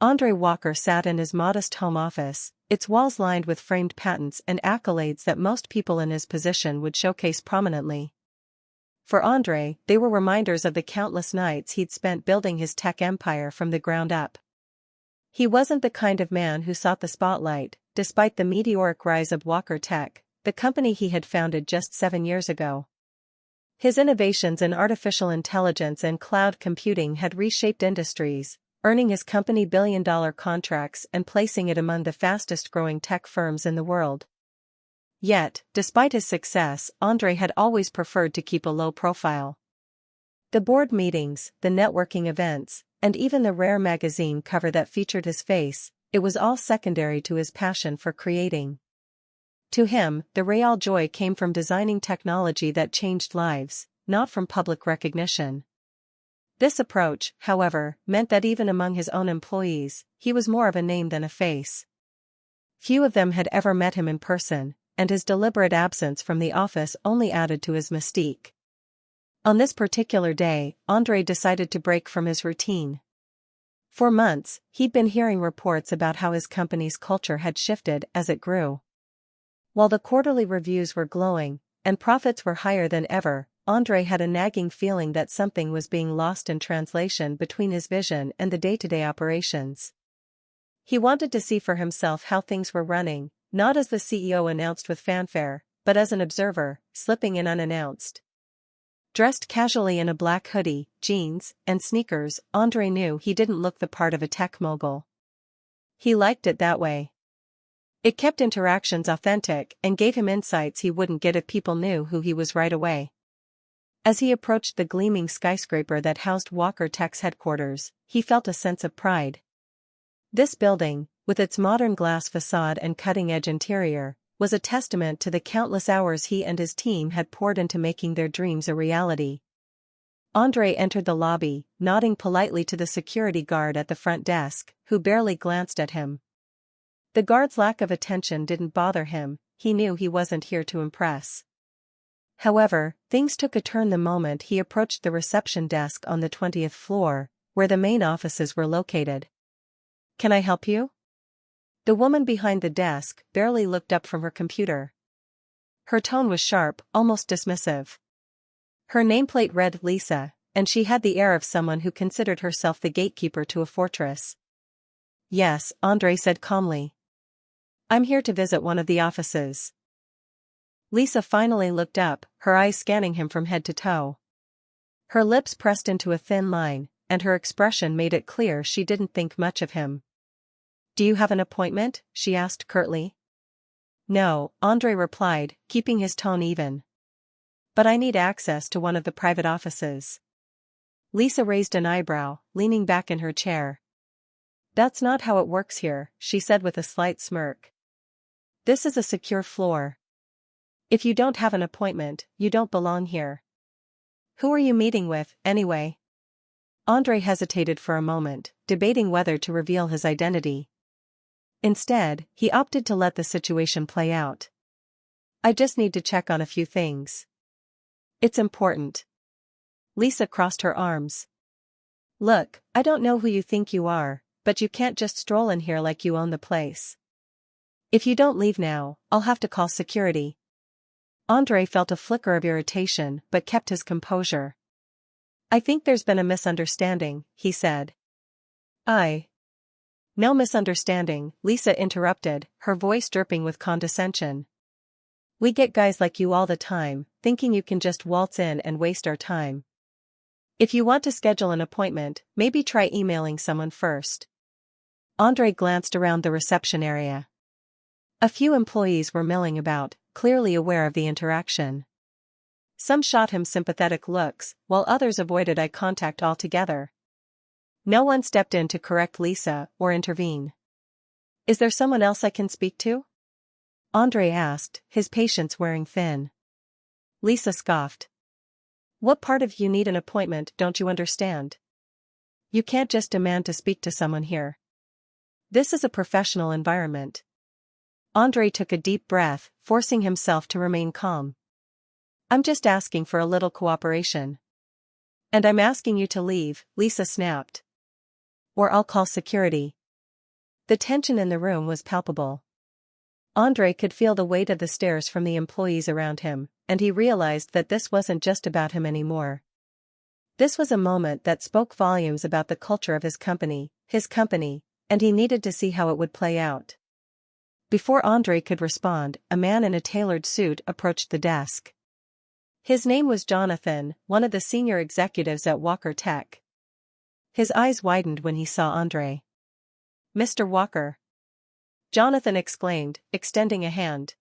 Andre Walker sat in his modest home office, its walls lined with framed patents and accolades that most people in his position would showcase prominently. For Andre, they were reminders of the countless nights he'd spent building his tech empire from the ground up. He wasn't the kind of man who sought the spotlight, despite the meteoric rise of Walker Tech, the company he had founded just 7 years ago. His innovations in artificial intelligence and cloud computing had reshaped industries, earning his company billion-dollar contracts and placing it among the fastest-growing tech firms in the world. Yet, despite his success, Andre had always preferred to keep a low profile. The board meetings, the networking events, and even the rare magazine cover that featured his face, it was all secondary to his passion for creating. To him, the real joy came from designing technology that changed lives, not from public recognition. This approach, however, meant that even among his own employees, he was more of a name than a face. Few of them had ever met him in person, and his deliberate absence from the office only added to his mystique. On this particular day, Andre decided to break from his routine. For months, he'd been hearing reports about how his company's culture had shifted as it grew. While the quarterly reviews were glowing, and profits were higher than ever, Andre had a nagging feeling that something was being lost in translation between his vision and the day-to-day operations. He wanted to see for himself how things were running, not as the CEO announced with fanfare, but as an observer, slipping in unannounced. Dressed casually in a black hoodie, jeans, and sneakers, Andre knew he didn't look the part of a tech mogul. He liked it that way. It kept interactions authentic and gave him insights he wouldn't get if people knew who he was right away. As he approached the gleaming skyscraper that housed Walker Tech's headquarters, he felt a sense of pride. This building, with its modern glass facade and cutting-edge interior, was a testament to the countless hours he and his team had poured into making their dreams a reality. Andre entered the lobby, nodding politely to the security guard at the front desk, who barely glanced at him. The guard's lack of attention didn't bother him, he knew he wasn't here to impress. However, things took a turn the moment he approached the reception desk on the 20th floor, where the main offices were located. "Can I help you?" The woman behind the desk barely looked up from her computer. Her tone was sharp, almost dismissive. Her nameplate read Lisa, and she had the air of someone who considered herself the gatekeeper to a fortress. "Yes," Andre said calmly. "I'm here to visit one of the offices." Lisa finally looked up, her eyes scanning him from head to toe. Her lips pressed into a thin line, and her expression made it clear she didn't think much of him. "Do you have an appointment?" she asked curtly. "No," Andre replied, keeping his tone even. "But I need access to one of the private offices." Lisa raised an eyebrow, leaning back in her chair. "That's not how it works here," she said with a slight smirk. "This is a secure floor. If you don't have an appointment, you don't belong here." "Who are you meeting with, anyway?" Andre hesitated for a moment, debating whether to reveal his identity. Instead, he opted to let the situation play out. "I just need to check on a few things." "It's important." Lisa crossed her arms. "Look, I don't know who you think you are, but you can't just stroll in here like you own the place. If you don't leave now, I'll have to call security." Andre felt a flicker of irritation but kept his composure. "I think there's been a misunderstanding," he said. "No misunderstanding," Lisa interrupted, her voice dripping with condescension. "We get guys like you all the time, thinking you can just waltz in and waste our time. If you want to schedule an appointment, maybe try emailing someone first." Andre glanced around the reception area. A few employees were milling about, clearly aware of the interaction. Some shot him sympathetic looks, while others avoided eye contact altogether. No one stepped in to correct Lisa or intervene. "Is there someone else I can speak to?" Andre asked, his patience wearing thin. Lisa scoffed. "What part of you need an appointment don't you understand? You can't just demand to speak to someone here. This is a professional environment." Andre took a deep breath, forcing himself to remain calm. "I'm just asking for a little cooperation." "And I'm asking you to leave," Lisa snapped. "Or I'll call security." The tension in the room was palpable. Andre could feel the weight of the stares from the employees around him, and he realized that this wasn't just about him anymore. This was a moment that spoke volumes about the culture of his company, and he needed to see how it would play out. Before Andre could respond, a man in a tailored suit approached the desk. His name was Jonathan, one of the senior executives at Walker Tech. His eyes widened when he saw Andre. "Mr. Walker," Jonathan exclaimed, extending a hand.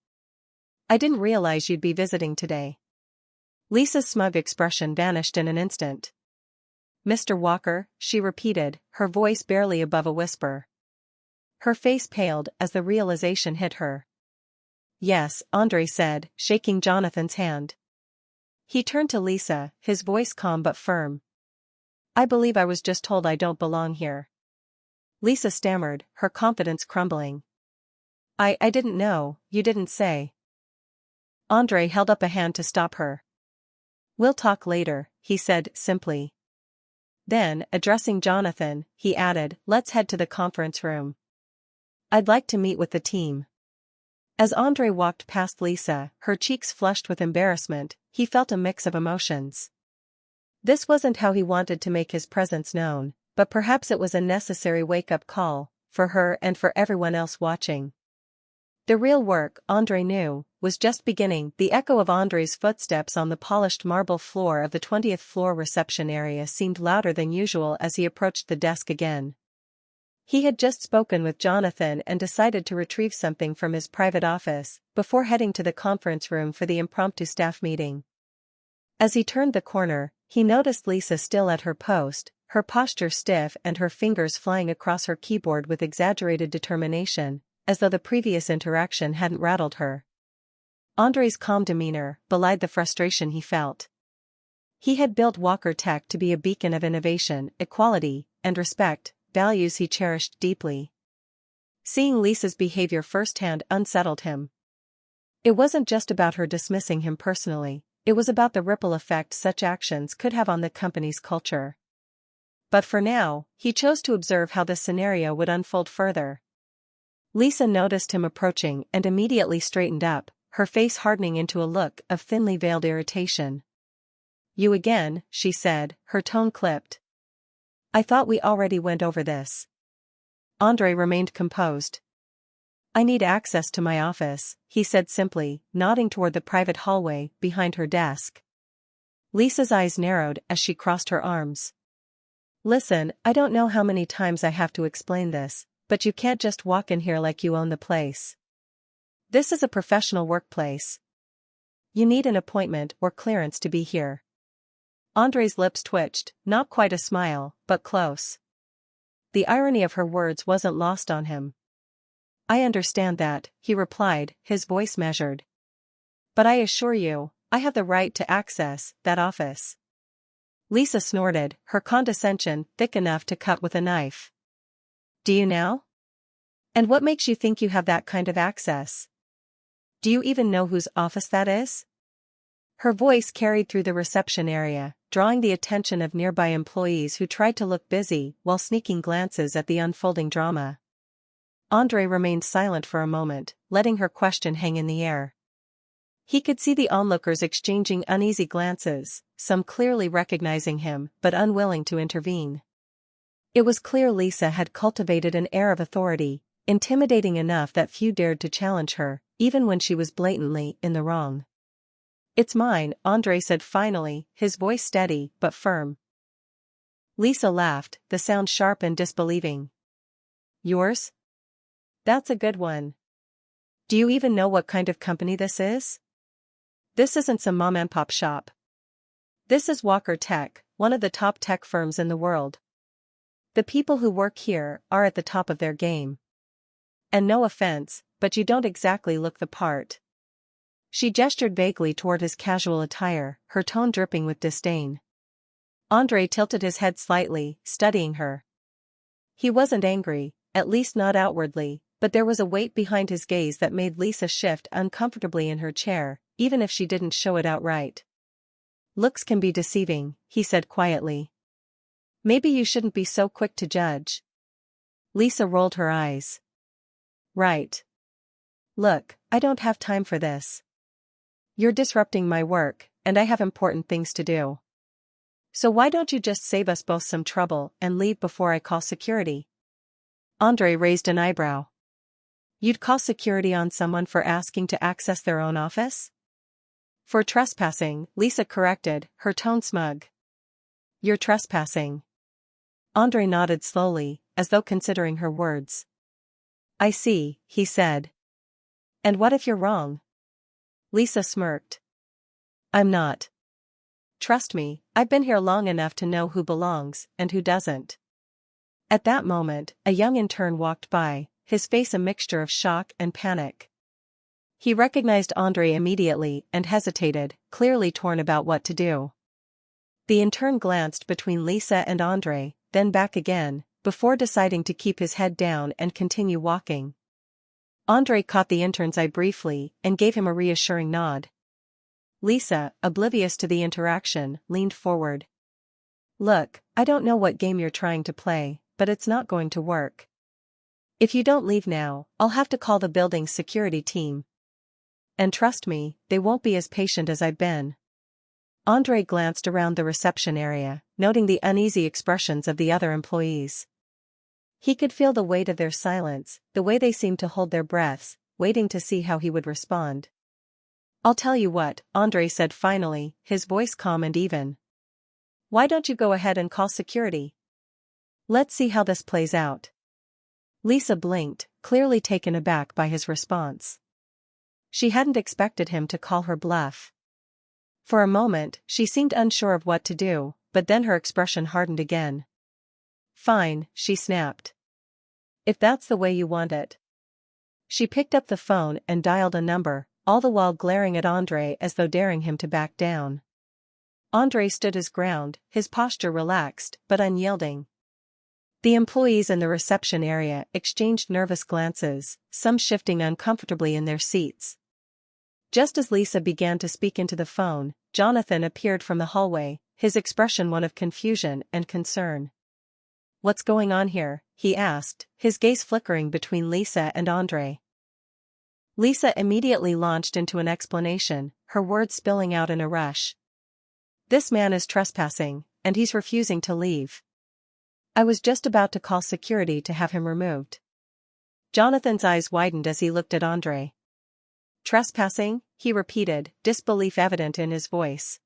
"I didn't realize you'd be visiting today." Lisa's smug expression vanished in an instant. "Mr. Walker," she repeated, her voice barely above a whisper. Her face paled as the realization hit her. "Yes," Andre said, shaking Jonathan's hand. He turned to Lisa, his voice calm but firm. "I believe I was just told I don't belong here." Lisa stammered, her confidence crumbling. I didn't know, you didn't say." Andre held up a hand to stop her. "We'll talk later," he said simply. Then, addressing Jonathan, he added, "Let's head to the conference room. I'd like to meet with the team." As Andre walked past Lisa, her cheeks flushed with embarrassment, he felt a mix of emotions. This wasn't how he wanted to make his presence known, but perhaps it was a necessary wake-up call, for her and for everyone else watching. The real work, Andre knew, was just beginning. The echo of Andre's footsteps on the polished marble floor of the 20th floor reception area seemed louder than usual as he approached the desk again. He had just spoken with Jonathan and decided to retrieve something from his private office, before heading to the conference room for the impromptu staff meeting. As he turned the corner, he noticed Lisa still at her post, her posture stiff and her fingers flying across her keyboard with exaggerated determination, as though the previous interaction hadn't rattled her. Andre's calm demeanor belied the frustration he felt. He had built Walker Tech to be a beacon of innovation, equality, and respect, values he cherished deeply. Seeing Lisa's behavior firsthand unsettled him. It wasn't just about her dismissing him personally, it was about the ripple effect such actions could have on the company's culture. But for now, he chose to observe how this scenario would unfold further. Lisa noticed him approaching and immediately straightened up, her face hardening into a look of thinly veiled irritation. "You again," she said, her tone clipped. "I thought we already went over this." Andre remained composed. "I need access to my office," he said simply, nodding toward the private hallway behind her desk. Lisa's eyes narrowed as she crossed her arms. "Listen, I don't know how many times I have to explain this, but you can't just walk in here like you own the place. This is a professional workplace. You need an appointment or clearance to be here." Andre's lips twitched, not quite a smile, but close. The irony of her words wasn't lost on him. "I understand that," he replied, his voice measured. "But I assure you, I have the right to access that office." Lisa snorted, her condescension thick enough to cut with a knife. "Do you now? And what makes you think you have that kind of access? Do you even know whose office that is?" Her voice carried through the reception area, drawing the attention of nearby employees who tried to look busy while sneaking glances at the unfolding drama. Andre remained silent for a moment, letting her question hang in the air. He could see the onlookers exchanging uneasy glances, some clearly recognizing him but unwilling to intervene. It was clear Lisa had cultivated an air of authority, intimidating enough that few dared to challenge her, even when she was blatantly in the wrong. "It's mine," Andre said finally, his voice steady but firm. Lisa laughed, the sound sharp and disbelieving. "Yours? That's a good one. Do you even know what kind of company this is? This isn't some mom-and-pop shop. This is Walker Tech, one of the top tech firms in the world. The people who work here are at the top of their game. And no offense, but you don't exactly look the part." She gestured vaguely toward his casual attire, her tone dripping with disdain. Andre tilted his head slightly, studying her. He wasn't angry, at least not outwardly, but there was a weight behind his gaze that made Lisa shift uncomfortably in her chair, even if she didn't show it outright. "Looks can be deceiving," he said quietly. "Maybe you shouldn't be so quick to judge." Lisa rolled her eyes. Right. Look, I don't have time for this. You're disrupting my work, and I have important things to do. So why don't you just save us both some trouble and leave before I call security? Andre raised an eyebrow. You'd call security on someone for asking to access their own office? For trespassing, Lisa corrected, her tone smug. You're trespassing. Andre nodded slowly, as though considering her words. I see, he said. And what if you're wrong? Lisa smirked. I'm not. Trust me, I've been here long enough to know who belongs and who doesn't. At that moment, a young intern walked by, his face a mixture of shock and panic. He recognized Andre immediately and hesitated, clearly torn about what to do. The intern glanced between Lisa and Andre, then back again, before deciding to keep his head down and continue walking. Andre caught the intern's eye briefly and gave him a reassuring nod. Lisa, oblivious to the interaction, leaned forward. Look, I don't know what game you're trying to play, but it's not going to work. If you don't leave now, I'll have to call the building's security team. And trust me, they won't be as patient as I've been. Andre glanced around the reception area, noting the uneasy expressions of the other employees. He could feel the weight of their silence, the way they seemed to hold their breaths, waiting to see how he would respond. I'll tell you what, Andre said finally, his voice calm and even. Why don't you go ahead and call security? Let's see how this plays out. Lisa blinked, clearly taken aback by his response. She hadn't expected him to call her bluff. For a moment, she seemed unsure of what to do, but then her expression hardened again. Fine, she snapped. If that's the way you want it. She picked up the phone and dialed a number, all the while glaring at Andre as though daring him to back down. Andre stood his ground, his posture relaxed but unyielding. The employees in the reception area exchanged nervous glances, some shifting uncomfortably in their seats. Just as Lisa began to speak into the phone, Jonathan appeared from the hallway, his expression one of confusion and concern. What's going on here? He asked, his gaze flickering between Lisa and Andre. Lisa immediately launched into an explanation, her words spilling out in a rush. This man is trespassing, and he's refusing to leave. I was just about to call security to have him removed. Jonathan's eyes widened as he looked at Andre. Trespassing? He repeated, disbelief evident in his voice.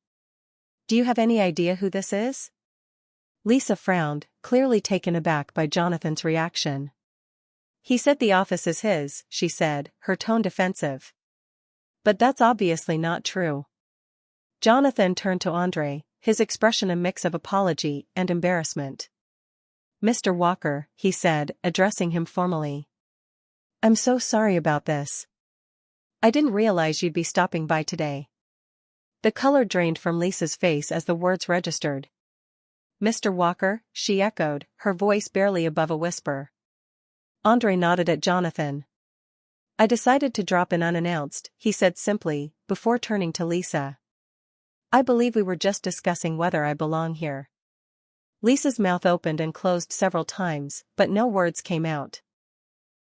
Do you have any idea who this is? Lisa frowned, clearly taken aback by Jonathan's reaction. He said the office is his, she said, her tone defensive. But that's obviously not true. Jonathan turned to Andre, his expression a mix of apology and embarrassment. Mr. Walker, he said, addressing him formally. I'm so sorry about this. I didn't realize you'd be stopping by today. The color drained from Lisa's face as the words registered. Mr. Walker, she echoed, her voice barely above a whisper. Andre nodded at Jonathan. I decided to drop in unannounced, he said simply, before turning to Lisa. I believe we were just discussing whether I belong here. Lisa's mouth opened and closed several times, but no words came out.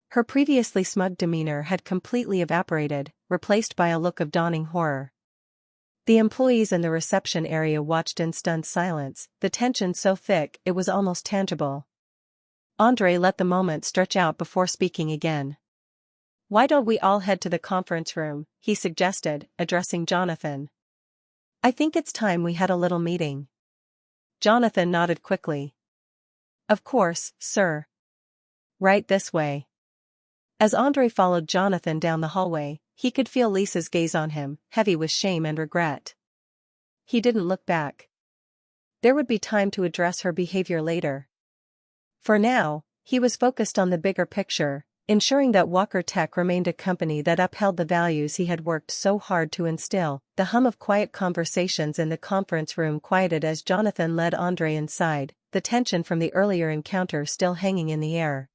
Her previously smug demeanor had completely evaporated, replaced by a look of dawning horror. The employees in the reception area watched in stunned silence, the tension so thick it was almost tangible. Andre let the moment stretch out before speaking again. Why don't we all head to the conference room, he suggested, addressing Jonathan. I think it's time we had a little meeting. Jonathan nodded quickly. Of course, sir. Right this way. As Andre followed Jonathan down the hallway, he could feel Lisa's gaze on him, heavy with shame and regret. He didn't look back. There would be time to address her behavior later. For now, he was focused on the bigger picture, ensuring that Walker Tech remained a company that upheld the values he had worked so hard to instill. The hum of quiet conversations in the conference room quieted as Jonathan led Andre inside, the tension from the earlier encounter still hanging in the air.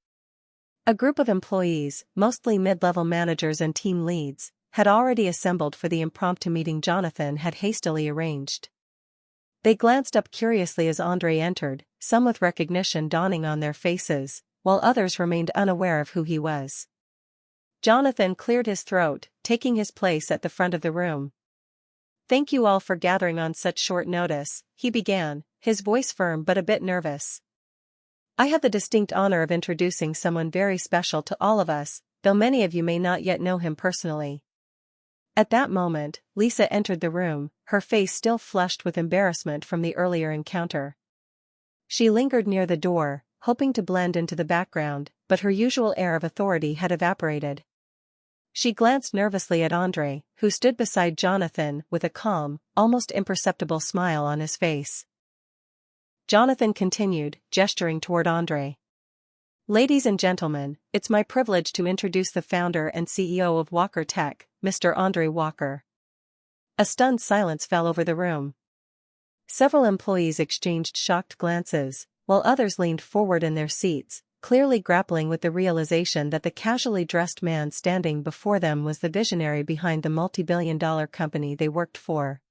A group of employees, mostly mid-level managers and team leads, had already assembled for the impromptu meeting Jonathan had hastily arranged. They glanced up curiously as Andre entered, some with recognition dawning on their faces, while others remained unaware of who he was. Jonathan cleared his throat, taking his place at the front of the room. "Thank you all for gathering on such short notice," he began, his voice firm but a bit nervous. "I have the distinct honor of introducing someone very special to all of us, though many of you may not yet know him personally." At that moment, Lisa entered the room, her face still flushed with embarrassment from the earlier encounter. She lingered near the door, hoping to blend into the background, but her usual air of authority had evaporated. She glanced nervously at Andre, who stood beside Jonathan with a calm, almost imperceptible smile on his face. Jonathan continued, gesturing toward Andre. "Ladies and gentlemen, it's my privilege to introduce the founder and CEO of Walker Tech, Mr. Andre Walker." A stunned silence fell over the room. Several employees exchanged shocked glances, while others leaned forward in their seats, clearly grappling with the realization that the casually dressed man standing before them was the visionary behind the multi-billion-dollar company they worked for.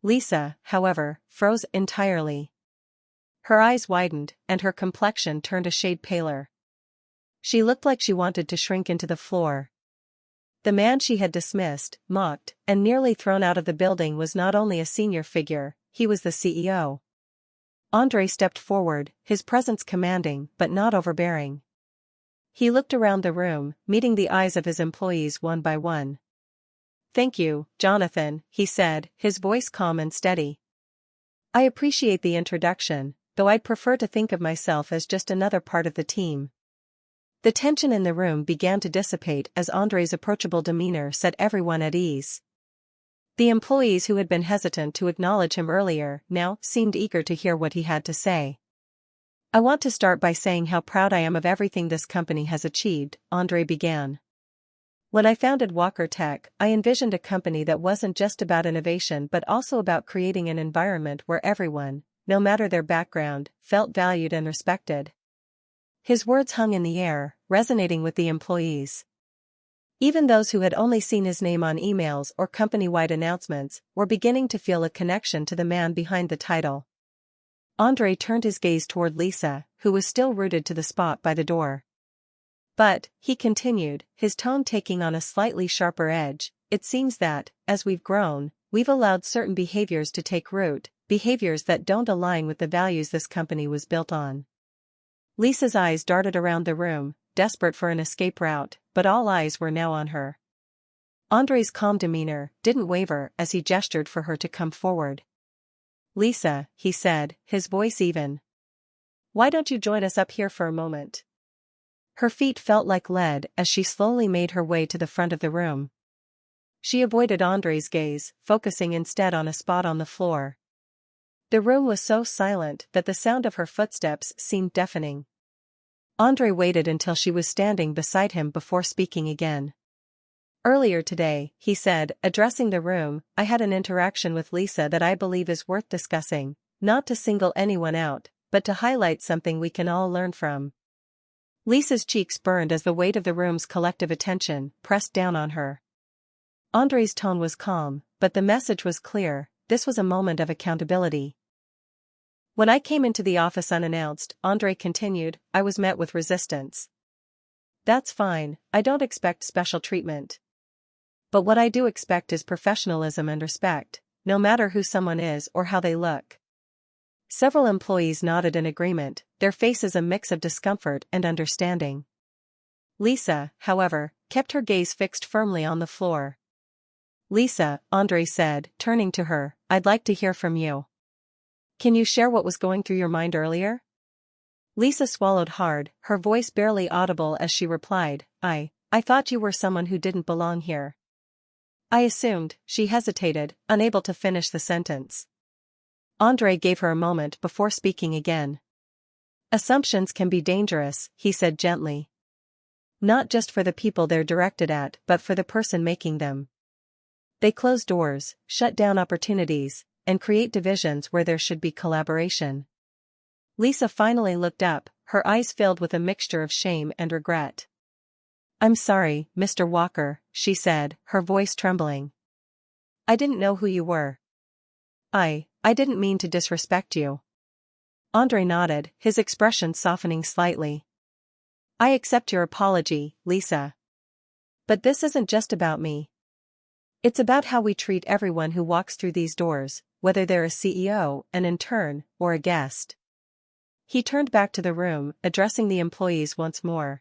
Lisa, however, froze entirely. Her eyes widened, and her complexion turned a shade paler. She looked like she wanted to shrink into the floor. The man she had dismissed, mocked, and nearly thrown out of the building was not only a senior figure, he was the CEO. Andre stepped forward, his presence commanding but not overbearing. He looked around the room, meeting the eyes of his employees one by one. "Thank you, Jonathan," he said, his voice calm and steady. "I appreciate the introduction, though I'd prefer to think of myself as just another part of the team." The tension in the room began to dissipate as Andre's approachable demeanor set everyone at ease. The employees who had been hesitant to acknowledge him earlier now seemed eager to hear what he had to say. "I want to start by saying how proud I am of everything this company has achieved," Andre began. "When I founded Walker Tech, I envisioned a company that wasn't just about innovation but also about creating an environment where everyone, no matter their background, felt valued and respected." His words hung in the air, resonating with the employees. Even those who had only seen his name on emails or company-wide announcements were beginning to feel a connection to the man behind the title. Andre turned his gaze toward Lisa, who was still rooted to the spot by the door. "But," he continued, his tone taking on a slightly sharper edge, "it seems that, as we've grown, we've allowed certain behaviors to take root, behaviors that don't align with the values this company was built on." Lisa's eyes darted around the room, desperate for an escape route, but all eyes were now on her. Andre's calm demeanor didn't waver as he gestured for her to come forward. "Lisa," he said, his voice even. "Why don't you join us up here for a moment?" Her feet felt like lead as she slowly made her way to the front of the room. She avoided Andre's gaze, focusing instead on a spot on the floor. The room was so silent that the sound of her footsteps seemed deafening. Andre waited until she was standing beside him before speaking again. "Earlier today," he said, addressing the room, "I had an interaction with Lisa that I believe is worth discussing, not to single anyone out, but to highlight something we can all learn from." Lisa's cheeks burned as the weight of the room's collective attention pressed down on her. Andre's tone was calm, but the message was clear: this was a moment of accountability. "When I came into the office unannounced," Andre continued, "I was met with resistance. That's fine, I don't expect special treatment. But what I do expect is professionalism and respect, no matter who someone is or how they look." Several employees nodded in agreement, their faces a mix of discomfort and understanding. Lisa, however, kept her gaze fixed firmly on the floor. "Lisa," Andre said, turning to her, "I'd like to hear from you. Can you share what was going through your mind earlier?" Lisa swallowed hard, her voice barely audible as she replied, I thought you were someone who didn't belong here." "I assumed," she hesitated, unable to finish the sentence. Andre gave her a moment before speaking again. "Assumptions can be dangerous," he said gently. "Not just for the people they're directed at but for the person making them. They close doors, shut down opportunities, and create divisions where there should be collaboration." Lisa finally looked up, her eyes filled with a mixture of shame and regret. "I'm sorry, Mr. Walker," she said, her voice trembling. "I didn't know who you were. I didn't mean to disrespect you." Andre nodded, his expression softening slightly. I accept your apology, Lisa. But this isn't just about me. It's about how we treat everyone who walks through these doors, whether they're a CEO, an intern, or a guest. He turned back to the room, addressing the employees once more.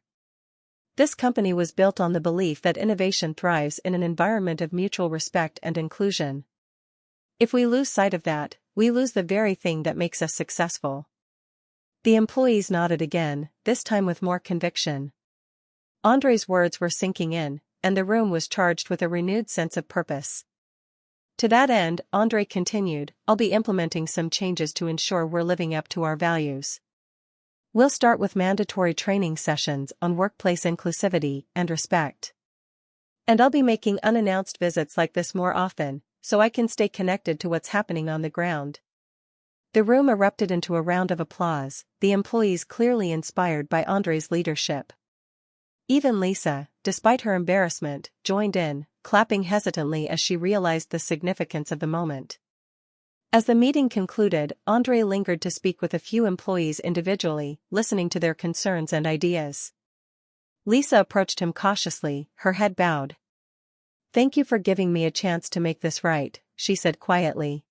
This company was built on the belief that innovation thrives in an environment of mutual respect and inclusion. If we lose sight of that, we lose the very thing that makes us successful. The employees nodded again, this time with more conviction. Andre's words were sinking in, and the room was charged with a renewed sense of purpose. To that end, Andre continued, I'll be implementing some changes to ensure we're living up to our values. We'll start with mandatory training sessions on workplace inclusivity and respect. And I'll be making unannounced visits like this more often, so I can stay connected to what's happening on the ground. The room erupted into a round of applause, the employees clearly inspired by Andre's leadership. Even Lisa, despite her embarrassment, joined in, clapping hesitantly as she realized the significance of the moment. As the meeting concluded, Andre lingered to speak with a few employees individually, listening to their concerns and ideas. Lisa approached him cautiously, her head bowed. Thank you for giving me a chance to make this right, she said quietly.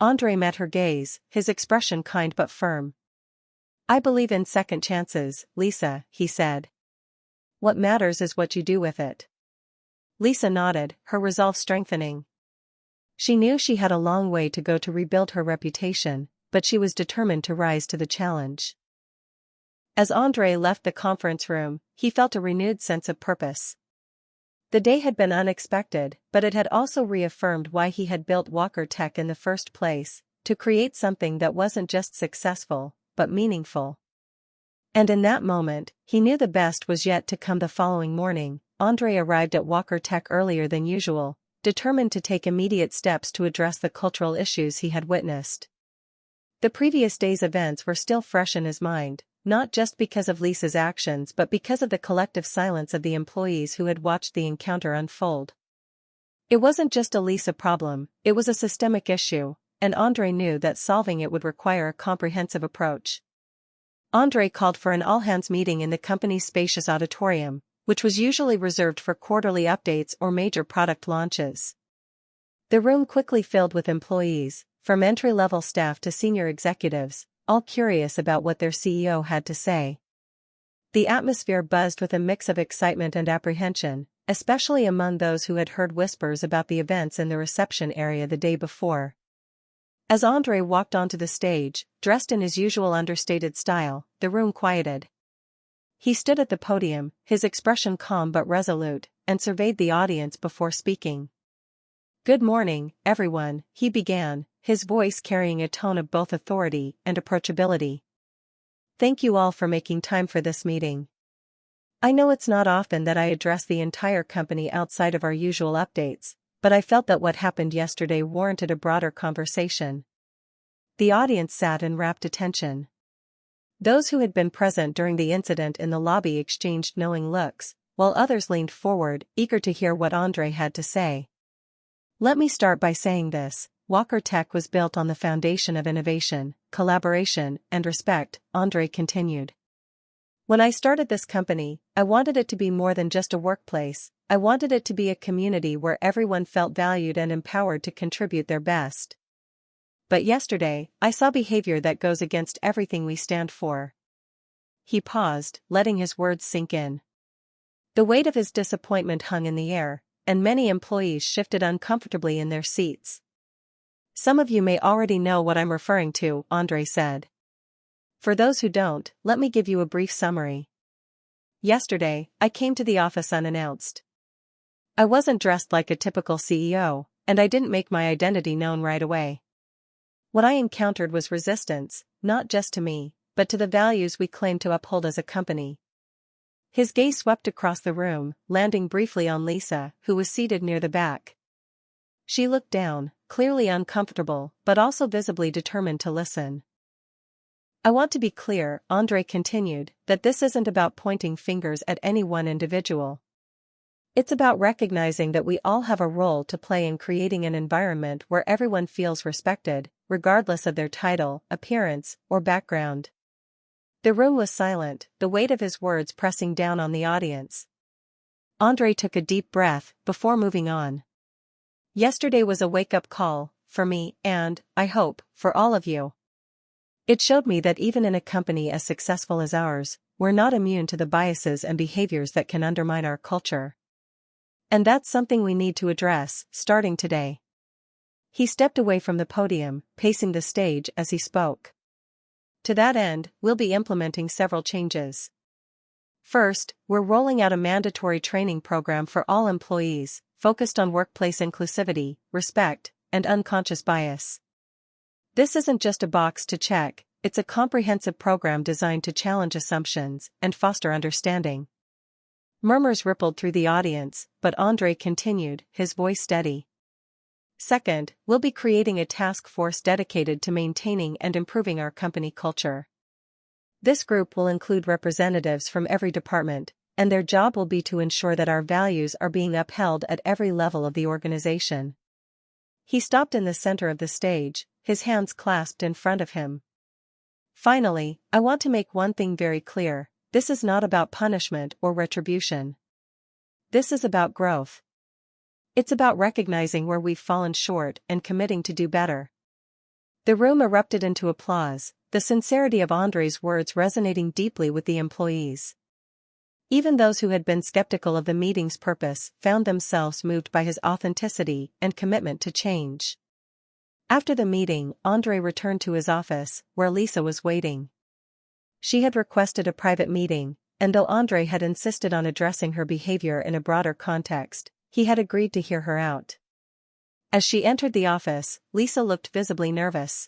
Andre met her gaze, his expression kind but firm. I believe in second chances, Lisa, he said. What matters is what you do with it. Lisa nodded, her resolve strengthening. She knew she had a long way to go to rebuild her reputation, but she was determined to rise to the challenge. As Andre left the conference room, he felt a renewed sense of purpose. The day had been unexpected, but it had also reaffirmed why he had built Walker Tech in the first place, to create something that wasn't just successful, but meaningful. And in that moment, he knew the best was yet to come. The following morning, Andre arrived at Walker Tech earlier than usual, determined to take immediate steps to address the cultural issues he had witnessed. The previous day's events were still fresh in his mind, not just because of Lisa's actions but because of the collective silence of the employees who had watched the encounter unfold. It wasn't just a Lisa problem, it was a systemic issue, and Andre knew that solving it would require a comprehensive approach. Andre called for an all-hands meeting in the company's spacious auditorium, which was usually reserved for quarterly updates or major product launches. The room quickly filled with employees, from entry-level staff to senior executives, all curious about what their CEO had to say. The atmosphere buzzed with a mix of excitement and apprehension, especially among those who had heard whispers about the events in the reception area the day before. As Andre walked onto the stage, dressed in his usual understated style, the room quieted. He stood at the podium, his expression calm but resolute, and surveyed the audience before speaking. Good morning, everyone, he began, his voice carrying a tone of both authority and approachability. Thank you all for making time for this meeting. I know it's not often that I address the entire company outside of our usual updates, but I felt that what happened yesterday warranted a broader conversation. The audience sat in rapt attention. Those who had been present during the incident in the lobby exchanged knowing looks, while others leaned forward, eager to hear what Andre had to say. Let me start by saying this, Walker Tech was built on the foundation of innovation, collaboration, and respect, Andre continued. When I started this company, I wanted it to be more than just a workplace, I wanted it to be a community where everyone felt valued and empowered to contribute their best. But yesterday, I saw behavior that goes against everything we stand for. He paused, letting his words sink in. The weight of his disappointment hung in the air, and many employees shifted uncomfortably in their seats. Some of you may already know what I'm referring to, Andre said. For those who don't, let me give you a brief summary. Yesterday, I came to the office unannounced. I wasn't dressed like a typical CEO, and I didn't make my identity known right away. What I encountered was resistance, not just to me, but to the values we claim to uphold as a company. His gaze swept across the room, landing briefly on Lisa, who was seated near the back. She looked down, clearly uncomfortable, but also visibly determined to listen. I want to be clear, Andre continued, that this isn't about pointing fingers at any one individual. It's about recognizing that we all have a role to play in creating an environment where everyone feels respected, regardless of their title, appearance, or background. The room was silent, the weight of his words pressing down on the audience. Andre took a deep breath before moving on. Yesterday was a wake-up call, for me, and, I hope, for all of you. It showed me that even in a company as successful as ours, we're not immune to the biases and behaviors that can undermine our culture. And that's something we need to address, starting today. He stepped away from the podium, pacing the stage as he spoke. To that end, we'll be implementing several changes. First, we're rolling out a mandatory training program for all employees, focused on workplace inclusivity, respect, and unconscious bias. This isn't just a box to check, it's a comprehensive program designed to challenge assumptions and foster understanding. Murmurs rippled through the audience, but Andre continued, his voice steady. Second, we'll be creating a task force dedicated to maintaining and improving our company culture. This group will include representatives from every department, and their job will be to ensure that our values are being upheld at every level of the organization. He stopped in the center of the stage, his hands clasped in front of him. Finally, I want to make one thing very clear: this is not about punishment or retribution. This is about growth. It's about recognizing where we've fallen short and committing to do better. The room erupted into applause, the sincerity of Andre's words resonating deeply with the employees. Even those who had been skeptical of the meeting's purpose found themselves moved by his authenticity and commitment to change. After the meeting, Andre returned to his office, where Lisa was waiting. She had requested a private meeting, and though Andre had insisted on addressing her behavior in a broader context, he had agreed to hear her out. As she entered the office, Lisa looked visibly nervous.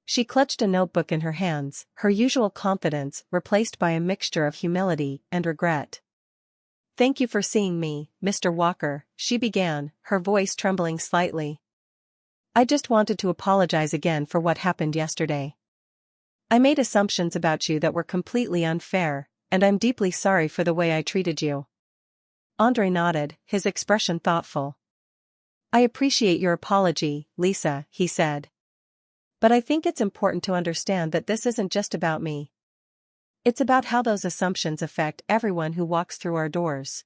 She clutched a notebook in her hands, her usual confidence replaced by a mixture of humility and regret. "Thank you for seeing me, Mr. Walker," she began, her voice trembling slightly. "I just wanted to apologize again for what happened yesterday. I made assumptions about you that were completely unfair, and I'm deeply sorry for the way I treated you." Andre nodded, his expression thoughtful. "I appreciate your apology, Lisa," he said. "But I think it's important to understand that this isn't just about me. It's about how those assumptions affect everyone who walks through our doors."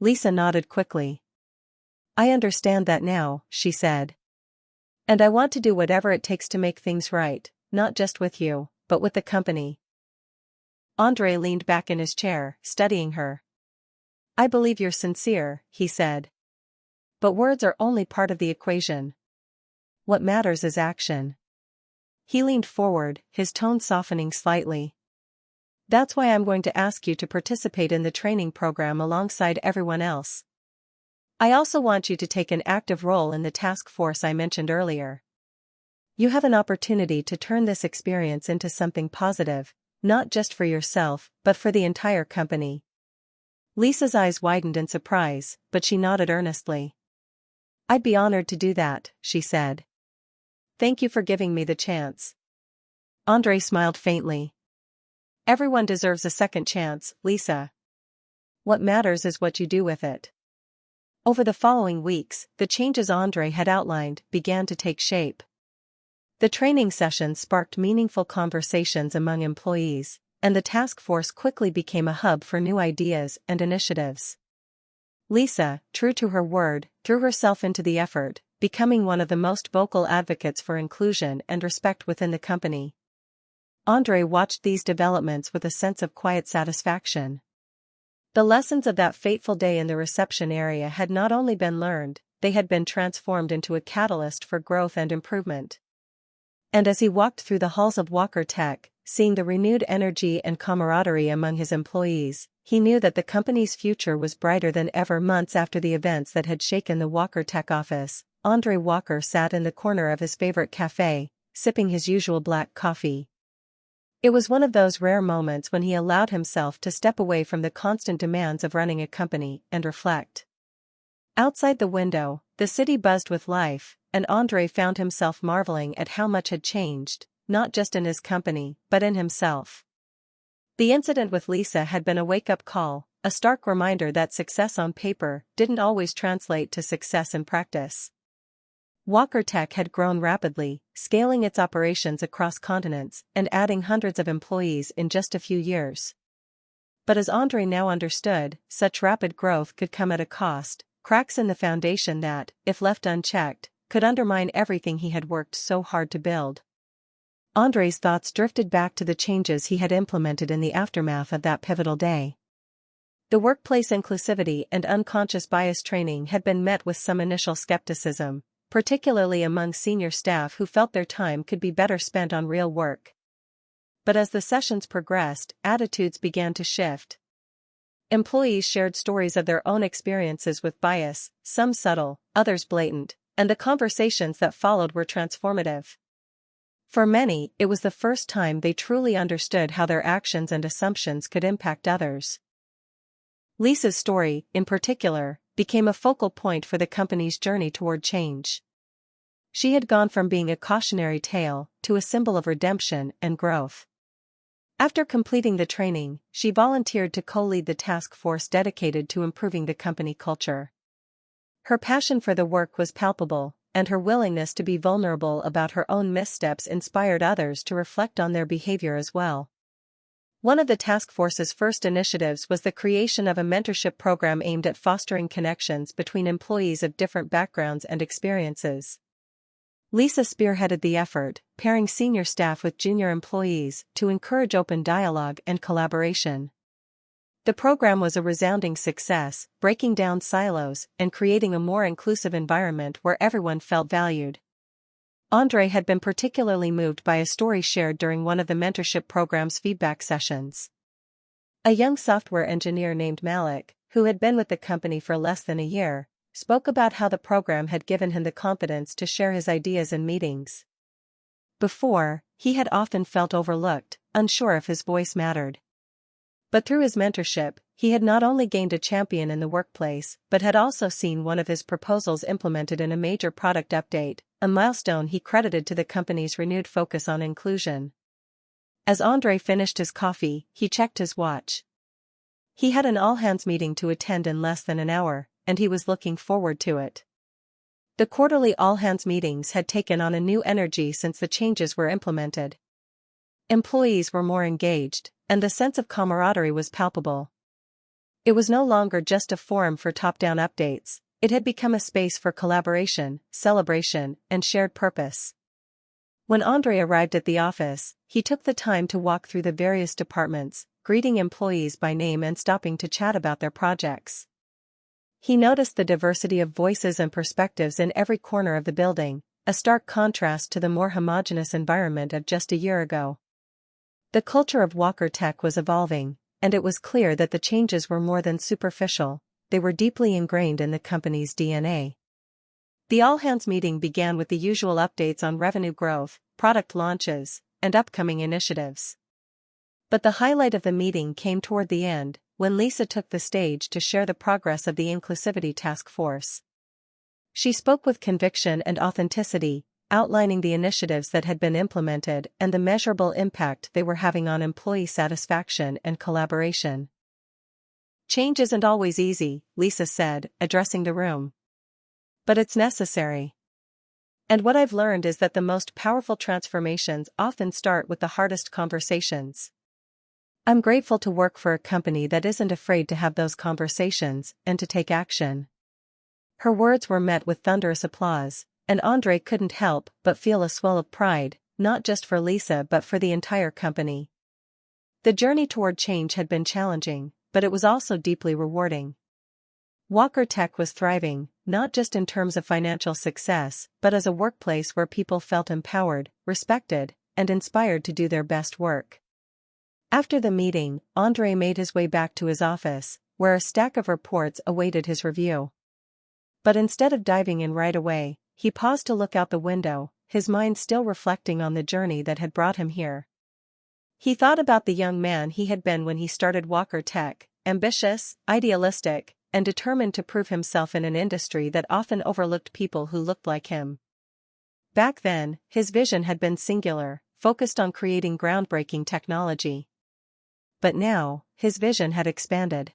Lisa nodded quickly. "I understand that now," she said. "And I want to do whatever it takes to make things right, not just with you, but with the company." Andre leaned back in his chair, studying her. "I believe you're sincere," he said. "But words are only part of the equation. What matters is action." He leaned forward, his tone softening slightly. "That's why I'm going to ask you to participate in the training program alongside everyone else. I also want you to take an active role in the task force I mentioned earlier. You have an opportunity to turn this experience into something positive, not just for yourself, but for the entire company." Lisa's eyes widened in surprise, but she nodded earnestly. "I'd be honored to do that," she said. "Thank you for giving me the chance." Andre smiled faintly. "Everyone deserves a second chance, Lisa. What matters is what you do with it." Over the following weeks, the changes Andre had outlined began to take shape. The training sessions sparked meaningful conversations among employees, and the task force quickly became a hub for new ideas and initiatives. Lisa, true to her word, threw herself into the effort, becoming one of the most vocal advocates for inclusion and respect within the company. Andre watched these developments with a sense of quiet satisfaction. The lessons of that fateful day in the reception area had not only been learned, they had been transformed into a catalyst for growth and improvement. And as he walked through the halls of Walker Tech, seeing the renewed energy and camaraderie among his employees, he knew that the company's future was brighter than ever. Months after the events that had shaken the Walker Tech office, Andre Walker sat in the corner of his favorite cafe, sipping his usual black coffee. It was one of those rare moments when he allowed himself to step away from the constant demands of running a company and reflect. Outside the window, the city buzzed with life, and Andre found himself marveling at how much had changed, not just in his company, but in himself. The incident with Lisa had been a wake-up call, a stark reminder that success on paper didn't always translate to success in practice. Walker Tech had grown rapidly, scaling its operations across continents and adding hundreds of employees in just a few years. But as Andre now understood, such rapid growth could come at a cost, cracks in the foundation that, if left unchecked, could undermine everything he had worked so hard to build. Andre's thoughts drifted back to the changes he had implemented in the aftermath of that pivotal day. The workplace inclusivity and unconscious bias training had been met with some initial skepticism, particularly among senior staff who felt their time could be better spent on real work. But as the sessions progressed, attitudes began to shift. Employees shared stories of their own experiences with bias, some subtle, others blatant, and the conversations that followed were transformative. For many, it was the first time they truly understood how their actions and assumptions could impact others. Lisa's story, in particular, became a focal point for the company's journey toward change. She had gone from being a cautionary tale to a symbol of redemption and growth. After completing the training, she volunteered to co-lead the task force dedicated to improving the company culture. Her passion for the work was palpable, and her willingness to be vulnerable about her own missteps inspired others to reflect on their behavior as well. One of the task force's first initiatives was the creation of a mentorship program aimed at fostering connections between employees of different backgrounds and experiences. Lisa spearheaded the effort, pairing senior staff with junior employees to encourage open dialogue and collaboration. The program was a resounding success, breaking down silos and creating a more inclusive environment where everyone felt valued. Andre had been particularly moved by a story shared during one of the mentorship program's feedback sessions. A young software engineer named Malik, who had been with the company for less than a year, spoke about how the program had given him the confidence to share his ideas in meetings. Before, he had often felt overlooked, unsure if his voice mattered. But through his mentorship, he had not only gained a champion in the workplace but had also seen one of his proposals implemented in a major product update, a milestone he credited to the company's renewed focus on inclusion. As Andre finished his coffee, he checked his watch. He had an all-hands meeting to attend in less than an hour, and he was looking forward to it. The quarterly all-hands meetings had taken on a new energy since the changes were implemented. Employees were more engaged, and the sense of camaraderie was palpable. It was no longer just a forum for top-down updates, it had become a space for collaboration, celebration, and shared purpose. When Andre arrived at the office, he took the time to walk through the various departments, greeting employees by name and stopping to chat about their projects. He noticed the diversity of voices and perspectives in every corner of the building, a stark contrast to the more homogeneous environment of just a year ago. The culture of Walker Tech was evolving, and it was clear that the changes were more than superficial, they were deeply ingrained in the company's DNA. The all-hands meeting began with the usual updates on revenue growth, product launches, and upcoming initiatives. But the highlight of the meeting came toward the end, when Lisa took the stage to share the progress of the Inclusivity Task Force. She spoke with conviction and authenticity, outlining the initiatives that had been implemented and the measurable impact they were having on employee satisfaction and collaboration. "Change isn't always easy," Lisa said, addressing the room. "But it's necessary. And what I've learned is that the most powerful transformations often start with the hardest conversations. I'm grateful to work for a company that isn't afraid to have those conversations and to take action." Her words were met with thunderous applause, and Andre couldn't help but feel a swell of pride, not just for Lisa but for the entire company. The journey toward change had been challenging, but it was also deeply rewarding. Walker Tech was thriving, not just in terms of financial success, but as a workplace where people felt empowered, respected, and inspired to do their best work. After the meeting, Andre made his way back to his office, where a stack of reports awaited his review. But instead of diving in right away, he paused to look out the window, his mind still reflecting on the journey that had brought him here. He thought about the young man he had been when he started Walker Tech, ambitious, idealistic, and determined to prove himself in an industry that often overlooked people who looked like him. Back then, his vision had been singular, focused on creating groundbreaking technology. But now, his vision had expanded.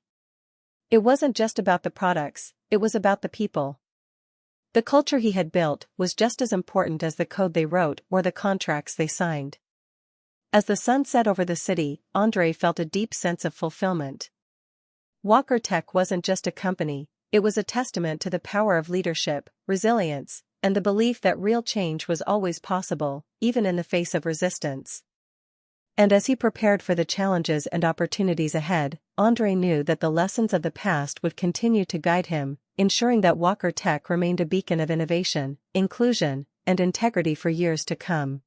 It wasn't just about the products, it was about the people. The culture he had built was just as important as the code they wrote or the contracts they signed. As the sun set over the city, Andre felt a deep sense of fulfillment. Walker Tech wasn't just a company, it was a testament to the power of leadership, resilience, and the belief that real change was always possible, even in the face of resistance. And as he prepared for the challenges and opportunities ahead, Andre knew that the lessons of the past would continue to guide him, ensuring that Walker Tech remained a beacon of innovation, inclusion, and integrity for years to come.